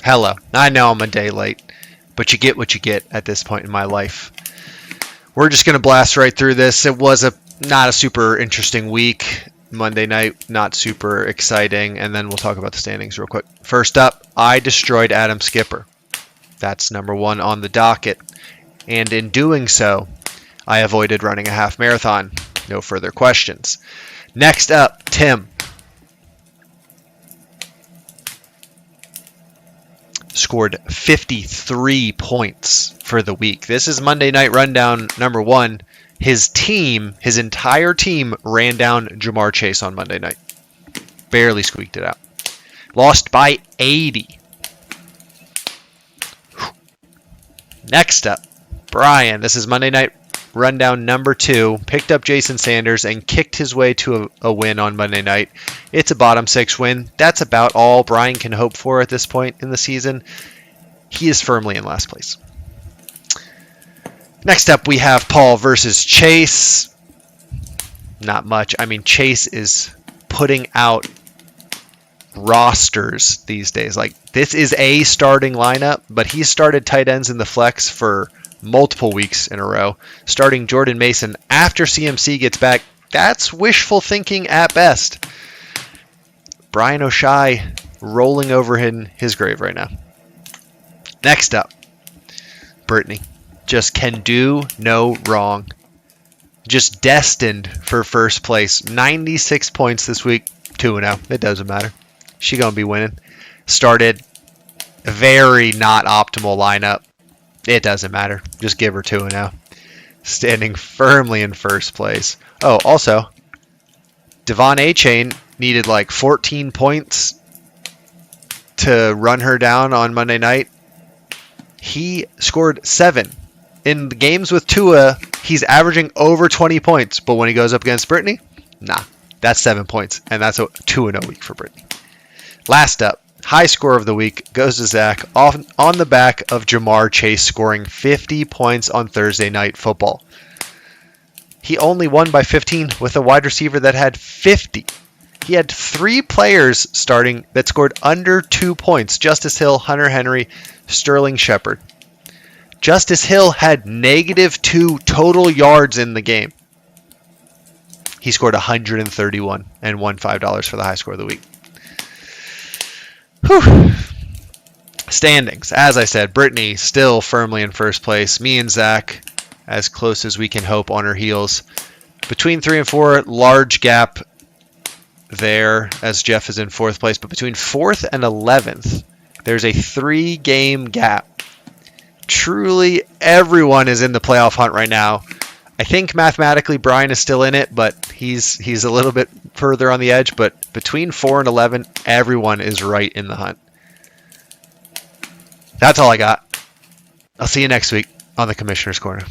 Hello. I know I'm a day late, but you get what you get at this point in my life. We're just going to blast right through this. It was not a super interesting week. Monday night, not super exciting, and then we'll talk about the standings real quick. First up, I destroyed Adam Skipper. That's number one on the docket. And in doing so, I avoided running a half marathon. No further questions. Next up, Tim. Scored 53 points for the week. This is Monday Night Rundown number one. His team, his entire team, ran down Ja'Marr Chase on Monday night. Barely squeaked it out. Lost by 80. Next up, Brian. This is Monday Night Rundown number two. Picked up Jason Sanders and kicked his way to a win on Monday night. It's a bottom six win. That's about all Brian can hope for at this point in the season. He is firmly in last place. Next up, we have Paul versus Chase. Not much. I mean, Chase is putting out rosters these days. Like, this is a starting lineup, but he started tight ends in the flex for multiple weeks in a row. Starting Jordan Mason after CMC gets back, that's wishful thinking at best. Brian O'Shea rolling over in his grave right now. Next up, Brittany. Just can do no wrong. Just destined for first place. 96 points this week, 2-0. It doesn't matter. She gonna be winning. Started a very not optimal lineup. It doesn't matter. Just give her 2-0. Standing firmly in first place. Oh, also, Devon Achane needed like 14 points to run her down on Monday night. He scored 7. In the games with Tua, he's averaging over 20 points. But when he goes up against Brittany, nah, that's 7 points. And that's a 2-0 week for Brittany. Last up, high score of the week goes to Zach on the back of Ja'Marr Chase scoring 50 points on Thursday Night Football. He only won by 15 with a wide receiver that had 50. He had 3 players starting that scored under 2 points. Justice Hill, Hunter Henry, Sterling Shepard. Justice Hill had -2 total yards in the game. He scored 131 and won $5 for the high score of the week. Whew. Standings. As I said, Brittany still firmly in first place. Me and Zach as close as we can hope on her heels. Between 3 and 4, large gap there as Jeff is in 4th place. But between 4th and 11th, there's a 3-game gap. Truly, everyone is in the playoff hunt right now. I think mathematically Brian is still in it, but he's a little bit further on the edge. But between 4 and 11, everyone is right in the hunt. That's all I got. I'll see you next week on the Commissioner's Corner.